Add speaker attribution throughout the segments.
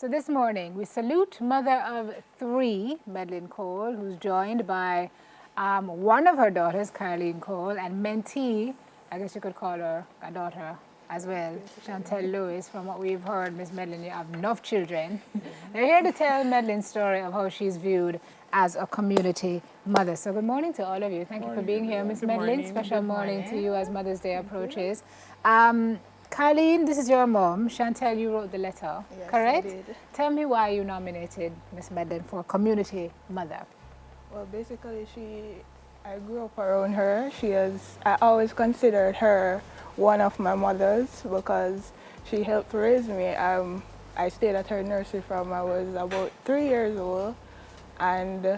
Speaker 1: So this morning, we salute mother of three, Madeline Cole, who's joined by one of her daughters, Caroline Cole, and mentee, I guess you could call her a daughter as well, Chantel Lewis. From what we've heard, Miss Madeline, you have enough children. They're here to tell Madeline's story of how she's viewed as a community mother. So good morning to all of you. Thank you for being here, Miss Madeline. Special morning to you as Mother's Day approaches. Carleen, this is your mom. Chantel, you wrote the letter,
Speaker 2: Yes,
Speaker 1: correct?
Speaker 2: I did.
Speaker 1: Tell me why you nominated Miss Madeline for community mother.
Speaker 2: Well, basically, I grew up around her. I always considered her one of my mothers because she helped raise me. I stayed at her nursery from I was about 3 years old, and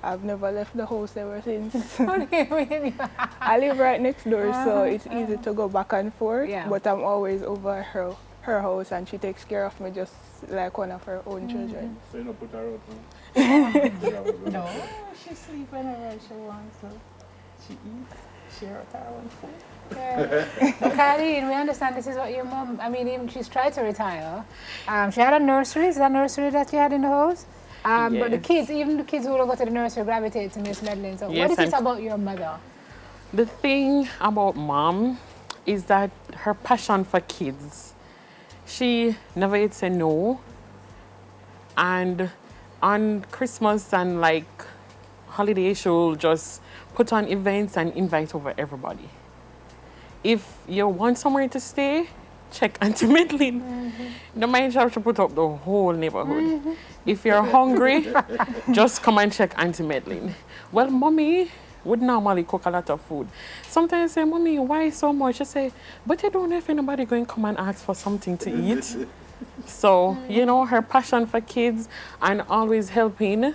Speaker 2: I've never left the house ever since.
Speaker 1: What do you mean?
Speaker 2: I live right next door, so it's easy to go back and forth,
Speaker 1: Yeah.
Speaker 2: but I'm always over at her house, and she takes care of me just like one of her own children.
Speaker 3: So you don't put her out now?
Speaker 4: No, she sleeps whenever she wants to. She eats, she out her own food.
Speaker 1: So Carleen, we understand this is what your mom, even she's tried to retire. She had a nursery. Is that nursery that you had in the house? But the kids, even the kids who don't go to the nursery, gravitate to Miss Madeline. So
Speaker 4: Yes,
Speaker 1: what is it about your mother?
Speaker 4: The thing about mom is that her passion for kids. She never yet said no. And on Christmas and holiday, she'll just put on events and invite over everybody. If you want somewhere to stay, check Auntie Madeline. No mind you have to put up the whole neighborhood. If you're hungry, just come and check Auntie Madeline. Well, Mommy would normally cook a lot of food. Sometimes I say, Mommy, why so much? I say, but I don't know if anybody going to come and ask for something to eat. So, her passion for kids and always helping,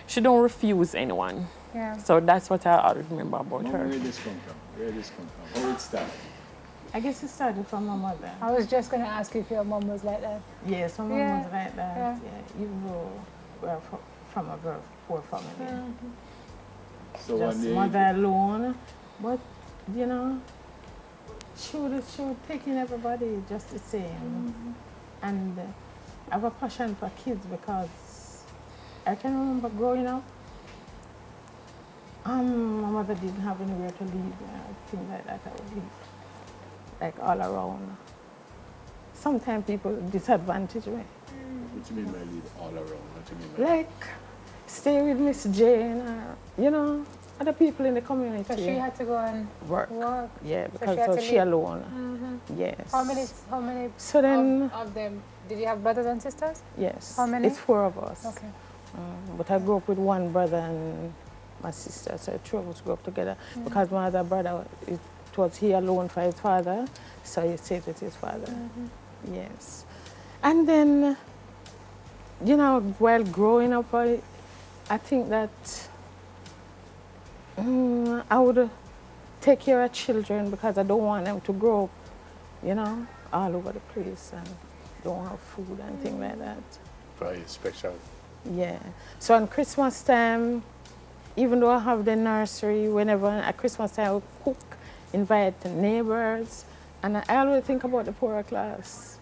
Speaker 4: she don't refuse anyone.
Speaker 1: Yeah.
Speaker 4: So that's what I always remember about
Speaker 3: Mom,
Speaker 4: her.
Speaker 3: where this come from? Where this come from? How it start?
Speaker 4: I guess it started from my mother.
Speaker 1: I was just going to ask you if your mom was like that.
Speaker 4: Yes, my mom
Speaker 1: Yeah.
Speaker 4: was like that.
Speaker 1: Yeah.
Speaker 4: Yeah. Even though we're from a very poor family.
Speaker 3: So
Speaker 4: Just
Speaker 3: one day,
Speaker 4: mother alone. But, she would take in everybody just the same. And I have a passion for kids because I can remember growing up, my mother didn't have anywhere to live. Things like that, I would live all around. Sometimes people disadvantage me.
Speaker 3: what you mean by leave all around? What you mean by
Speaker 4: Like, stay with Miss Jane or, other people in the community.
Speaker 1: So she had to go and
Speaker 4: work.
Speaker 1: work.
Speaker 4: Yeah,
Speaker 1: she
Speaker 4: because
Speaker 1: had
Speaker 4: so
Speaker 1: to
Speaker 4: she
Speaker 1: leave.
Speaker 4: alone. Yes.
Speaker 1: How many
Speaker 4: So then,
Speaker 1: of them? Did you have brothers and sisters?
Speaker 4: yes.
Speaker 1: How many?
Speaker 4: It's 4 of us.
Speaker 1: Okay.
Speaker 4: But I grew up with one brother and my sister, so 2 of us grew up together. Because my other brother, it was he alone for his father, so he stayed with his father. Yes. And then, while growing up, I think that I would take care of children because I don't want them to grow up, all over the place and don't have food and things like that.
Speaker 3: very special?
Speaker 4: Yeah. So on Christmas time, even though I have the nursery, whenever at Christmas time I will cook, invite the neighbors, and I always think about the poorer class,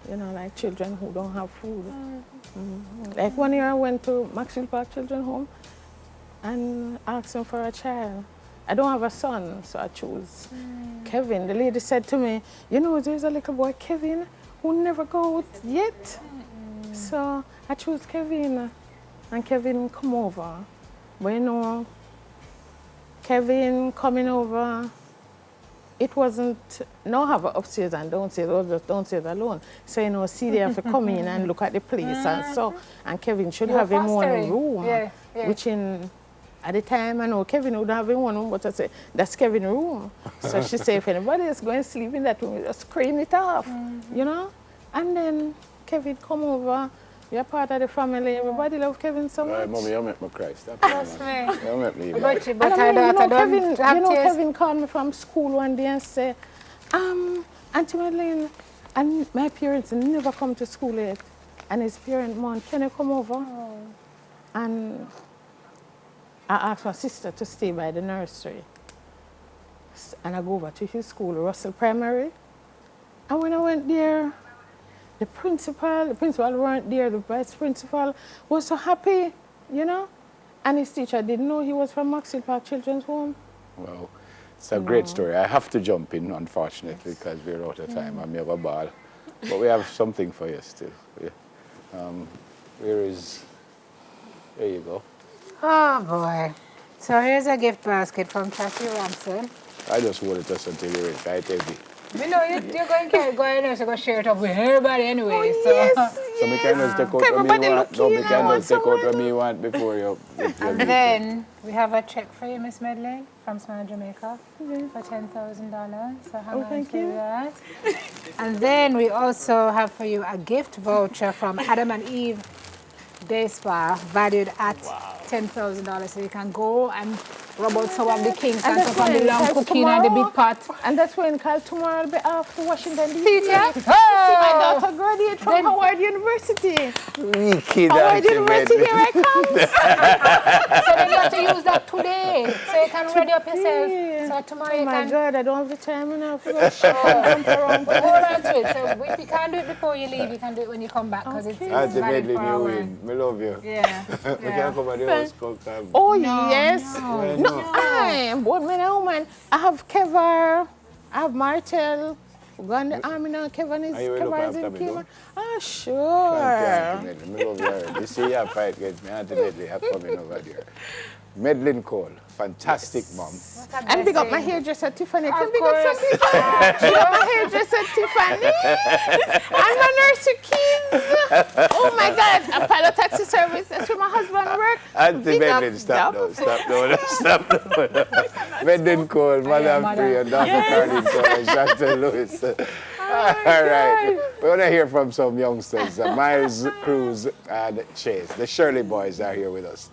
Speaker 4: like children who don't have food. Like one year I went to Maxwell Park Children's Home and asked them for a child. I don't have a son, so I chose Kevin. The lady said to me, there's a little boy, Kevin, who never go out yet. So I chose Kevin, and Kevin come over. But Kevin coming over, it wasn't, no have a upstairs and downstairs, or just downstairs alone. So, see they have to come in and look at the place and so, and Kevin should
Speaker 1: You were
Speaker 4: have him one
Speaker 1: fostering.
Speaker 4: room,
Speaker 1: Yeah.
Speaker 4: which at the time, I know Kevin would have him one room, but I said, that's Kevin's room. So she said, if anybody is going to sleep in that room, just scream it off, And then Kevin come over, you're part of the family, everybody love Kevin so much.
Speaker 3: Right, Mommy, you make me cry. Stop.
Speaker 1: That's
Speaker 3: man.
Speaker 1: me.
Speaker 3: You make me
Speaker 1: But,
Speaker 3: cry.
Speaker 1: but
Speaker 4: And
Speaker 1: I
Speaker 4: I mean,
Speaker 1: don't
Speaker 4: Kevin,
Speaker 1: have tears.
Speaker 4: Kevin called me from school one day and said, Auntie Madeline, and my parents never come to school yet. And his parent, Mom, can you come over? And I asked my sister to stay by the nursery. And I go over to his school, Russell Primary. And when I went there, The principal weren't there. The vice principal was so happy, you know. And his teacher didn't know he was from Maxwell Park Children's Home.
Speaker 3: Wow. It's a great story. I have to jump in, unfortunately, because we're out of time and we have a ball. But we have something for you still. There you go.
Speaker 1: Oh boy. So here's a gift basket from Tracy Ramson.
Speaker 3: I just hold it just until you're ready. I tell you.
Speaker 1: You know, you're going to go in there, so go share it up with everybody anyway.
Speaker 4: Oh,
Speaker 1: so.
Speaker 4: yes.
Speaker 3: So we can just take out what
Speaker 4: Everybody
Speaker 3: me want.
Speaker 4: look
Speaker 3: No, we
Speaker 4: here.
Speaker 3: can just take out
Speaker 4: Someone-
Speaker 3: what me want before you.
Speaker 1: And then we have a check for you, Miss Medley, from Smile Jamaica for $10,000. So hang on
Speaker 4: thank
Speaker 1: to
Speaker 4: you.
Speaker 1: that. And then we also have for you a gift voucher from Adam and Eve Day Spa, valued at $10,000. So you can go and rub out some of the kinks and
Speaker 4: that's
Speaker 1: some of the
Speaker 4: when,
Speaker 1: long
Speaker 4: guys,
Speaker 1: cooking and the
Speaker 4: tomorrow-
Speaker 1: big pot.
Speaker 4: And that's when Carl tomorrow will be off to Washington, D.C.
Speaker 1: Teacher?
Speaker 4: See my
Speaker 1: Oh!
Speaker 4: daughter graduate from
Speaker 1: Then-
Speaker 4: Howard University.
Speaker 3: Wiki
Speaker 4: Howard University, here I come.
Speaker 1: So then you have to use that today, so you can ready up yourself.
Speaker 4: Yeah.
Speaker 1: So tomorrow
Speaker 4: Oh
Speaker 1: you
Speaker 4: my
Speaker 1: can
Speaker 4: God, I don't have the time enough to go shop and jump around.
Speaker 1: hold on to it. So if you can't do it before you leave, you can do it when you come back because it's
Speaker 4: Okay.
Speaker 1: valid
Speaker 3: Ultimately,
Speaker 1: for
Speaker 3: me
Speaker 1: our
Speaker 3: win. Me love you.
Speaker 1: Yeah.
Speaker 3: We can come at the house, cook.
Speaker 4: Oh, yes.
Speaker 3: no.
Speaker 4: No, but me now, man, I have Kevar, I have Martel. We go in the army now. Kevin is,
Speaker 3: Are you
Speaker 4: Kevar
Speaker 3: look
Speaker 4: is in
Speaker 3: after me,
Speaker 4: Kima.
Speaker 3: though?
Speaker 4: Ah, sure.
Speaker 3: Thank you, me love you. You see your fight against me, Auntie Medley, I'm coming over there. Medlin Cole, fantastic mom.
Speaker 4: And big up my hairdresser, Tiffany. Can
Speaker 1: Of
Speaker 4: big up some
Speaker 1: course.
Speaker 4: people? Big up my hairdresser, Tiffany. And my nursery kids. Oh, my God. A pilot taxi service. That's where my husband works.
Speaker 3: Auntie
Speaker 4: Big up,
Speaker 3: Medlin, stop
Speaker 4: yup.
Speaker 3: now, stop now, stop now. Medlin Cole, Madam
Speaker 1: Madam.
Speaker 3: Free, and Dr. Carlin Cole, and Chantal Lewis. All right, we want to hear from some youngsters. Miles Cruz and Chase. The Shirley boys are here with us.